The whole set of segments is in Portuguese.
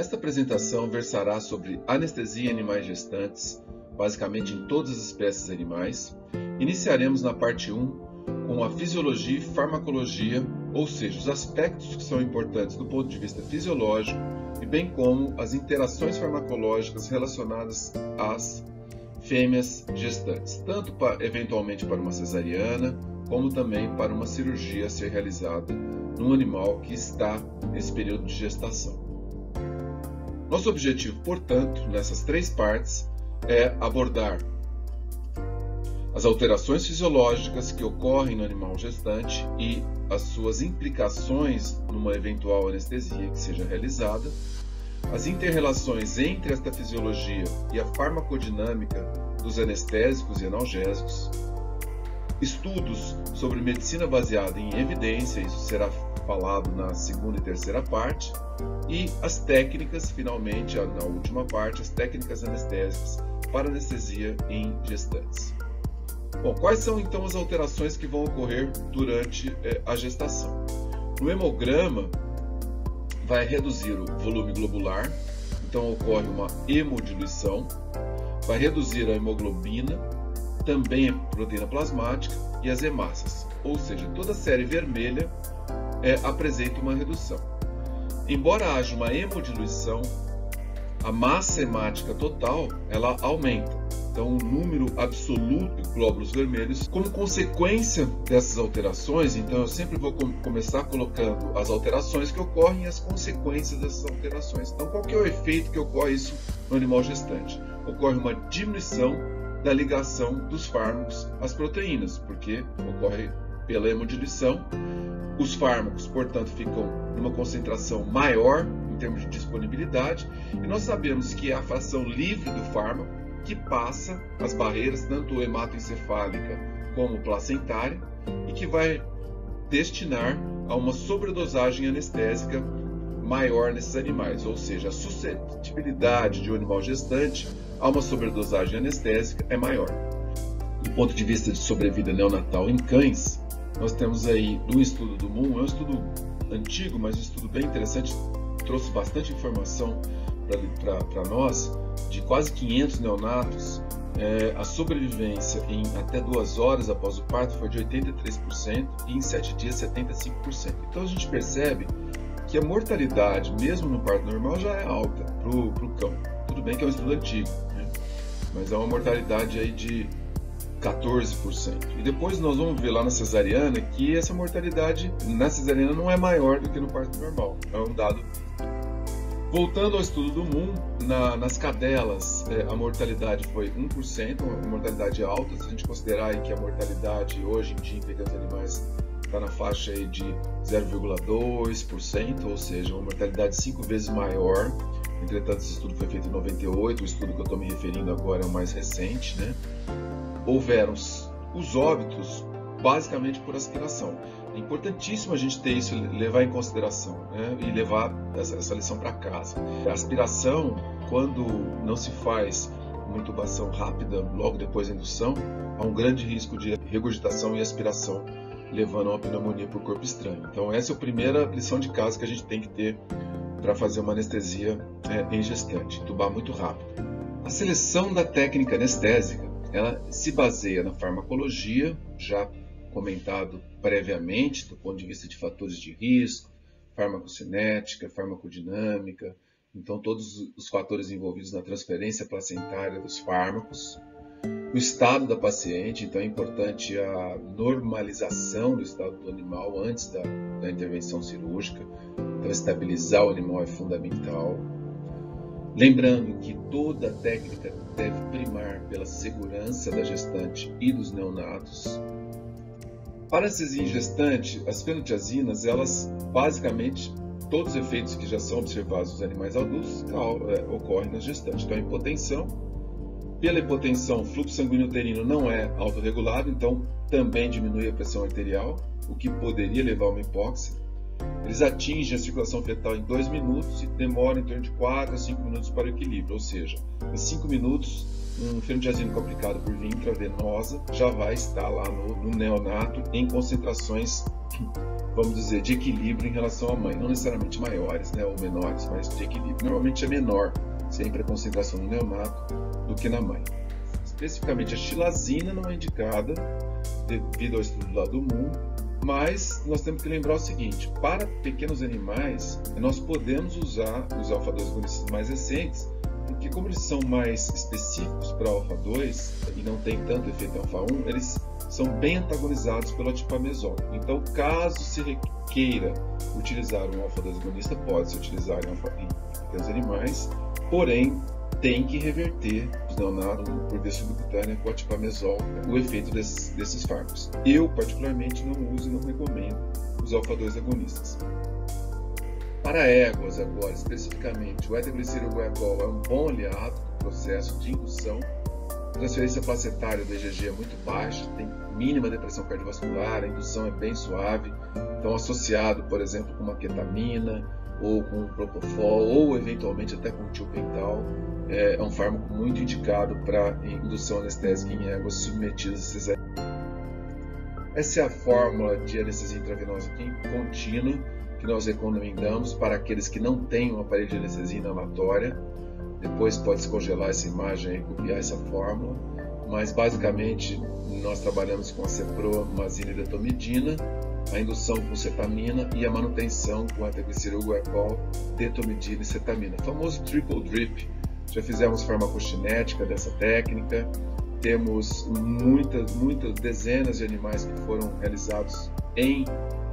Esta apresentação versará sobre anestesia em animais gestantes, basicamente em todas as espécies animais. Iniciaremos na parte 1 com a fisiologia e farmacologia, ou seja, os aspectos que são importantes do ponto de vista fisiológico e bem como as interações farmacológicas relacionadas às fêmeas gestantes, tanto eventualmente para uma cesariana, como também para uma cirurgia a ser realizada num animal que está nesse período de gestação. Nosso objetivo, portanto, nessas 3 partes, é abordar as alterações fisiológicas que ocorrem no animal gestante e as suas implicações numa eventual anestesia que seja realizada, as inter-relações entre esta fisiologia e a farmacodinâmica dos anestésicos e analgésicos, estudos sobre medicina baseada em evidência, isso será falado na segunda e terceira parte, e as técnicas, finalmente, na última parte, as técnicas anestésicas para anestesia em gestantes. Bom, quais são então as alterações que vão ocorrer durante a gestação? No hemograma, vai reduzir o volume globular, então ocorre uma hemodiluição, vai reduzir a hemoglobina, também a proteína plasmática e as hemácias, ou seja, toda a série vermelha apresenta uma redução. Embora haja uma hemodiluição, a massa hemática total ela aumenta. Então, o número absoluto de glóbulos vermelhos, como consequência dessas alterações, então eu sempre vou começar colocando as alterações que ocorrem e as consequências dessas alterações. Então, qual que é o efeito que ocorre isso no animal gestante? Ocorre uma diminuição da ligação dos fármacos às proteínas, porque ocorre pela hemodiluição. Os fármacos, portanto, ficam numa concentração maior em termos de disponibilidade, e nós sabemos que é a fração livre do fármaco que passa as barreiras, tanto hematoencefálica como placentária, e que vai destinar a uma sobredosagem anestésica maior nesses animais, ou seja, a suscetibilidade de um animal gestante a uma sobredosagem anestésica é maior. Do ponto de vista de sobrevida neonatal em cães, nós temos aí um estudo do Moon, é um estudo antigo, mas um estudo bem interessante, trouxe bastante informação para nós, de quase 500 neonatos, a sobrevivência em até 2 horas após o parto foi de 83% e em 7 dias 75%. Então a gente percebe que a mortalidade, mesmo no parto normal, já é alta para o cão. Tudo bem que é um estudo antigo, né? Mas é uma mortalidade aí de 14%. E depois nós vamos ver lá na cesariana que essa mortalidade na cesariana não é maior do que no parto normal. É um dado. Voltando ao estudo do Moon, nas cadelas a mortalidade foi 1%, uma mortalidade alta. Se a gente considerar aí que a mortalidade hoje em dia em pequenos animais está na faixa aí de 0,2%, ou seja, uma mortalidade 5 vezes maior. Entretanto, esse estudo foi feito em 98, o estudo que eu estou me referindo agora é o mais recente, né? Houveram os óbitos basicamente por aspiração. É importantíssimo a gente ter isso, levar em consideração, né? E levar essa lição para casa. A aspiração, quando não se faz uma intubação rápida logo depois da indução, há um grande risco de regurgitação e aspiração, levando a uma pneumonia por corpo estranho. Então essa é a primeira lição de casa que a gente tem que ter para fazer uma anestesia em gestante, intubar muito rápido. A seleção da técnica anestésica, ela se baseia na farmacologia, já comentado previamente, do ponto de vista de fatores de risco, farmacocinética, farmacodinâmica, então todos os fatores envolvidos na transferência placentária dos fármacos, o estado da paciente, então é importante a normalização do estado do animal antes da intervenção cirúrgica, então estabilizar o animal é fundamental. Lembrando que toda técnica deve primar pela segurança da gestante e dos neonatos. Para a anestesia em gestante, as fenotiazinas, elas basicamente, todos os efeitos que já são observados nos animais adultos ocorrem na gestante. Então a hipotensão, pela hipotensão, o fluxo sanguíneo uterino não é autorregulado, então também diminui a pressão arterial, o que poderia levar a uma hipóxia. Eles atingem a circulação fetal em 2 minutos e demoram em torno de 4 a 5 minutos para o equilíbrio, ou seja, em 5 minutos, um fenotiazínico aplicado por via intravenosa já vai estar lá no neonato em concentrações vamos dizer, de equilíbrio em relação à mãe. Não necessariamente maiores, né, ou menores, mas de equilíbrio. Normalmente é menor, sempre a concentração no neonato, do que na mãe. Especificamente a xilazina não é indicada devido ao estudo do lado comum, mas nós temos que lembrar o seguinte: para pequenos animais, nós podemos usar os alfa-2 agonistas mais recentes, porque como eles são mais específicos para alfa-2 e não tem tanto efeito alfa-1, eles são bem antagonizados pelo atipamezol. Então, caso se queira utilizar um alfa-2 agonista, pode-se utilizar em pequenos animais, porém tem que reverter os neonatos por via subcutânea com atipamezol, o efeito desses fármacos. Eu, particularmente, não uso e não recomendo os alfa-2 agonistas. Para éguas, agora, especificamente, o eta-gliceril-guaiacol é um bom aliado no processo de indução. A transferência placentária do EGG é muito baixa, tem mínima depressão cardiovascular, a indução é bem suave, então associado, por exemplo, com uma ketamina, ou com propofol, ou eventualmente até com tiopental, é um fármaco muito indicado para indução anestésica em éguas submetidas a cesariana. Essa é a fórmula de anestesia intravenosa contínua que nós recomendamos para aqueles que não têm um aparelho de anestesia inalatória. Depois pode-se congelar essa imagem e copiar essa fórmula, mas basicamente nós trabalhamos com a cepromazina e detomidina, a indução com cetamina e a manutenção com eta-gliceril-guaiacol, detomidina e cetamina. O famoso triple drip. Já fizemos farmacocinética dessa técnica, temos muitas dezenas de animais que foram realizados em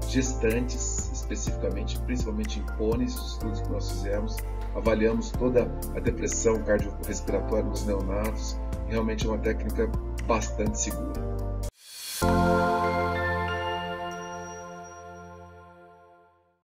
gestantes, especificamente, principalmente em pôneis, os estudos que nós fizemos. Avaliamos toda a depressão cardiorrespiratória nos neonatos, realmente é uma técnica bastante segura.